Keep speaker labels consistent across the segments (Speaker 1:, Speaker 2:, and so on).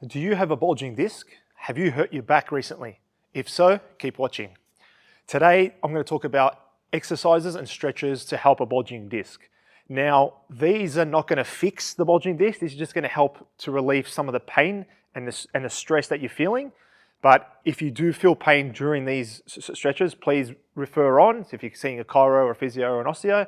Speaker 1: Do you have a bulging disc? Have you hurt your back recently? If so, keep watching. Today, I'm going to talk about exercises and stretches to help a bulging disc. Now, these are not going to fix the bulging disc. This is just going to help to relieve some of the pain and the stress that you're feeling. But if you do feel pain during these stretches, please refer on. So if you're seeing a chiro or a physio or an osteo,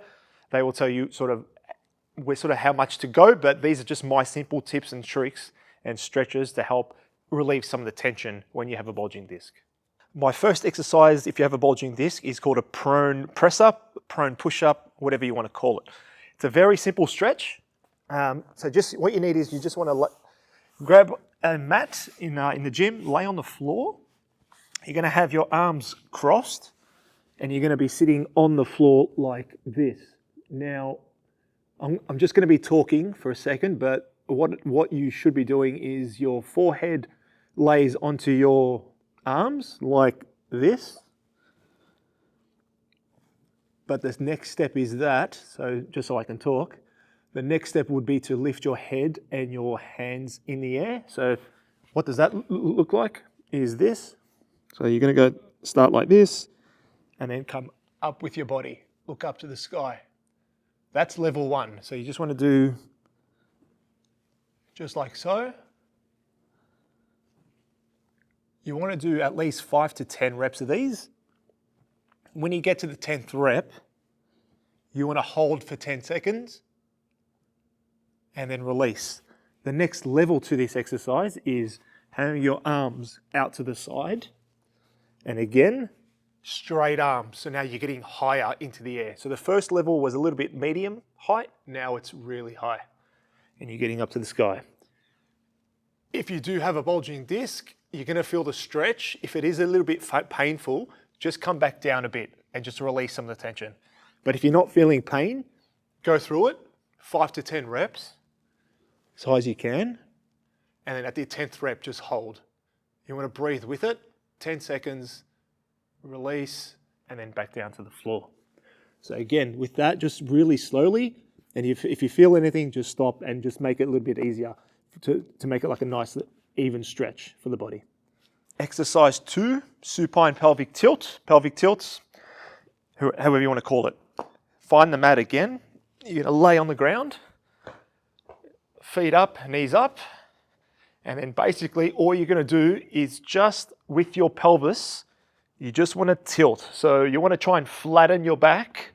Speaker 1: they will tell you sort of how much to go, but these are just my simple tips and tricks and stretches to help relieve some of the tension when you have a bulging disc. My first exercise, if you have a bulging disc, is called a prone press up, prone push up, whatever you want to call it. It's a very simple stretch. So just what you need is you just want to grab a mat in the gym, lay on the floor. You're going to have your arms crossed and you're going to be sitting on the floor like this. Now, I'm just going to be talking for a second, but what you should be doing is your forehead lays onto your arms like this. But the next step is that, so just so I can talk, the next step would be to lift your head and your hands in the air. So what does that look like? Is this. So you're going to go start like this and then come up with your body. Look up to the sky. That's level one. So you just want to do just like so. You want to do at least 5 to 10 reps of these. When you get to the 10th rep, you want to hold for 10 seconds and then release. The next level to this exercise is having your arms out to the side. And again, straight arms. So now you're getting higher into the air. So the first level was a little bit medium height. Now it's really high and you're getting up to the sky. If you do have a bulging disc, you're going to feel the stretch. If it is a little bit painful, just come back down a bit and just release some of the tension. But if you're not feeling pain, go through it, 5 to 10 reps, as high as you can. And then at the 10th rep, just hold. You want to breathe with it, 10 seconds, release, and then back down to the floor. So again, with that, just really slowly, and if you feel anything, just stop and just make it a little bit easier to make it like a nice even stretch for the body. Exercise 2, supine pelvic tilt, pelvic tilts, however you want to call it. Find the mat again. You're going to lay on the ground, feet up, knees up, and then basically all you're going to do is just with your pelvis, you just want to tilt. So you want to try and flatten your back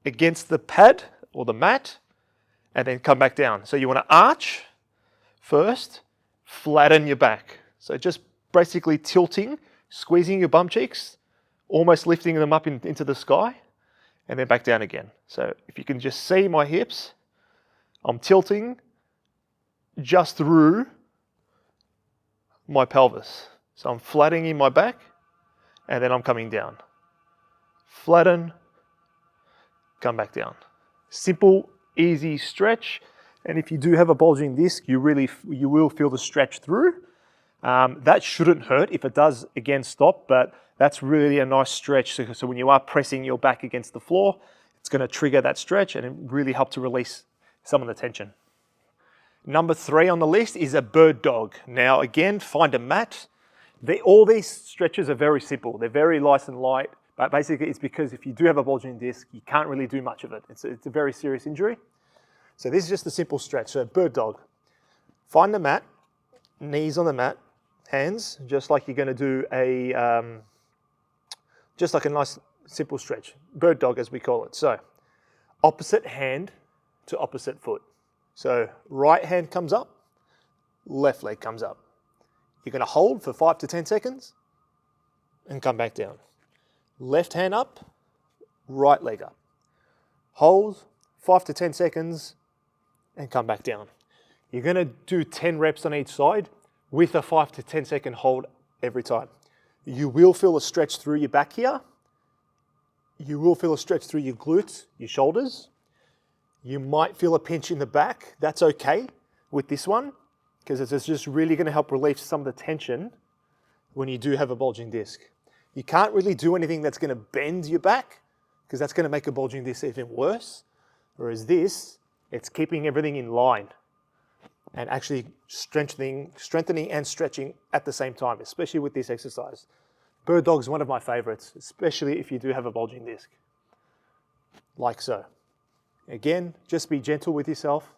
Speaker 1: against the pad or the mat and then come back down. So you want to arch first, flatten your back. So just basically tilting, squeezing your bum cheeks, almost lifting them up into the sky and then back down again. So if you can just see my hips, I'm tilting just through my pelvis. So I'm flattening my back and then I'm coming down. Flatten, come back down. Simple, easy stretch. And if you do have a bulging disc, you will feel the stretch through. That shouldn't hurt. If it does, again, stop. But that's really a nice stretch. So when you are pressing your back against the floor, it's going to trigger that stretch and it really help to release some of the tension. Number 3 on the list is a bird dog. Now, again, find a mat. All these stretches are very simple. They're very nice and light, but basically it's because if you do have a bulging disc, you can't really do much of it. It's a very serious injury. So this is just a simple stretch. So bird dog. Find the mat, knees on the mat, hands, just like you're going to do just like a nice simple stretch. Bird dog as we call it. So opposite hand to opposite foot. So right hand comes up, left leg comes up. You're going to hold for 5 to 10 seconds and come back down. Left hand up, right leg up. Hold 5 to 10 seconds and come back down. You're going to do 10 reps on each side with a 5 to 10 second hold every time. You will feel a stretch through your back here. You will feel a stretch through your glutes, your shoulders. You might feel a pinch in the back. That's okay with this one, because it's just really going to help relieve some of the tension when you do have a bulging disc. You can't really do anything that's going to bend your back, because that's going to make a bulging disc even worse. Whereas this, it's keeping everything in line. and actually strengthening and stretching at the same time, especially with this exercise. Bird dog is one of my favorites, especially if you do have a bulging disc, like so. Again, just be gentle with yourself.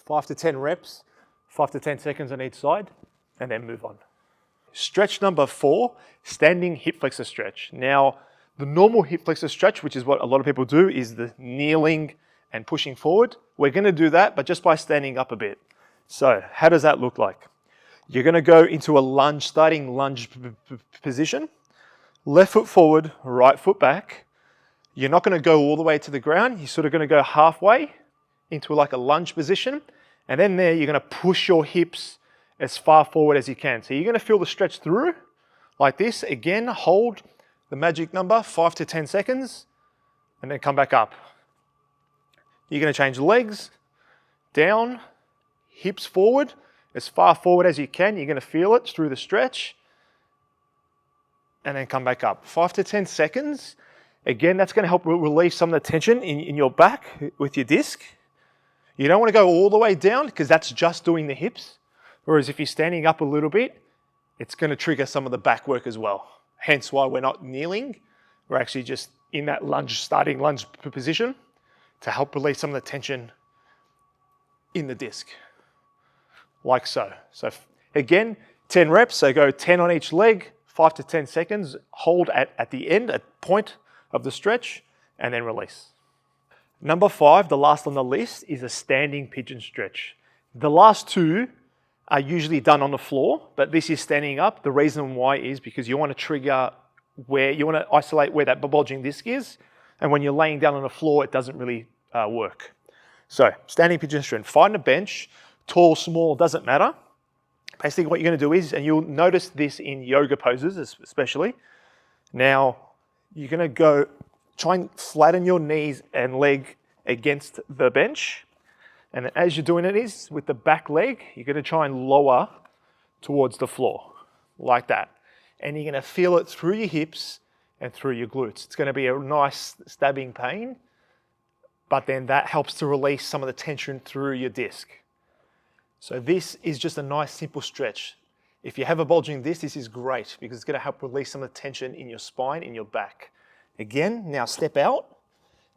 Speaker 1: 5 to 10 reps, 5 to 10 seconds on each side, and then move on. Stretch number 4, standing hip flexor stretch. Now, the normal hip flexor stretch, which is what a lot of people do, is the kneeling and pushing forward. We're gonna do that, but just by standing up a bit. So, how does that look like? You're gonna go into a lunge, starting lunge position. Left foot forward, right foot back. You're not gonna go all the way to the ground. You're sort of gonna go halfway into like a lunge position. And then there, you're gonna push your hips as far forward as you can. So you're gonna feel the stretch through, like this. Again, hold the magic number, 5 to 10 seconds, and then come back up. You're gonna change legs, down, hips forward, as far forward as you can. You're gonna feel it through the stretch, and then come back up. 5 to 10 seconds. Again, that's gonna help release some of the tension in your back with your disc. You don't wanna go all the way down because that's just doing the hips. Whereas if you're standing up a little bit, it's gonna trigger some of the back work as well. Hence why we're not kneeling. We're actually just in that lunge, starting lunge position to help release some of the tension in the disc, like so. So again, 10 reps, so go 10 on each leg, 5 to 10 seconds, hold at the end, at point of the stretch, and then release. Number 5, the last on the list, is a standing pigeon stretch. The last two are usually done on the floor, but this is standing up. The reason why is because you want to trigger where, you want to isolate where that bulging disc is, and when you're laying down on the floor, it doesn't really work. So, standing pigeon stretch. Find a bench, tall, small, doesn't matter. Basically what you're going to do is, and you'll notice this in yoga poses especially, now you're going to go try and flatten your knees and leg against the bench. And as you're doing it is, with the back leg, you're gonna try and lower towards the floor, like that. And you're gonna feel it through your hips and through your glutes. It's gonna be a nice stabbing pain, but then that helps to release some of the tension through your disc. So this is just a nice simple stretch. If you have a bulging disc, this is great because it's gonna help release some of the tension in your spine, in your back. Again, now step out,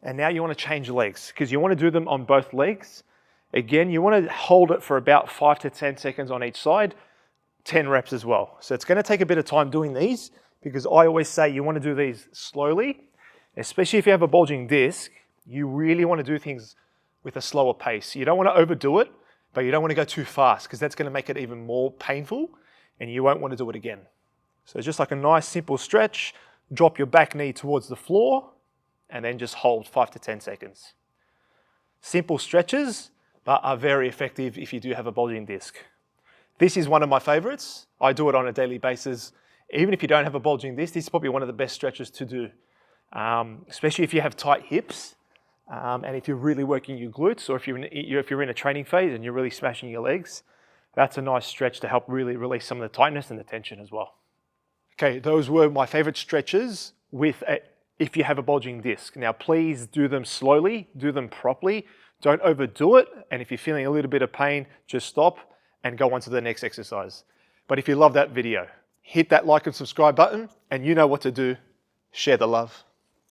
Speaker 1: and now you want to change legs because you want to do them on both legs. Again, you want to hold it for about 5 to 10 seconds on each side, 10 reps as well. So it's going to take a bit of time doing these because I always say you want to do these slowly, especially if you have a bulging disc. You really want to do things with a slower pace. You don't want to overdo it, but you don't want to go too fast because that's going to make it even more painful and you won't want to do it again. So just like a nice simple stretch. Drop your back knee towards the floor and then just hold 5 to 10 seconds. Simple stretches, but are very effective if you do have a bulging disc. This is one of my favorites. I do it on a daily basis. Even if you don't have a bulging disc, this is probably one of the best stretches to do, especially if you have tight hips and if you're really working your glutes or if you're in a training phase and you're really smashing your legs. That's a nice stretch to help really release some of the tightness and the tension as well. Okay, those were my favorite stretches if you have a bulging disc. Now, please do them slowly, do them properly. Don't overdo it. And if you're feeling a little bit of pain, just stop and go on to the next exercise. But if you love that video, hit that like and subscribe button and you know what to do. Share the love.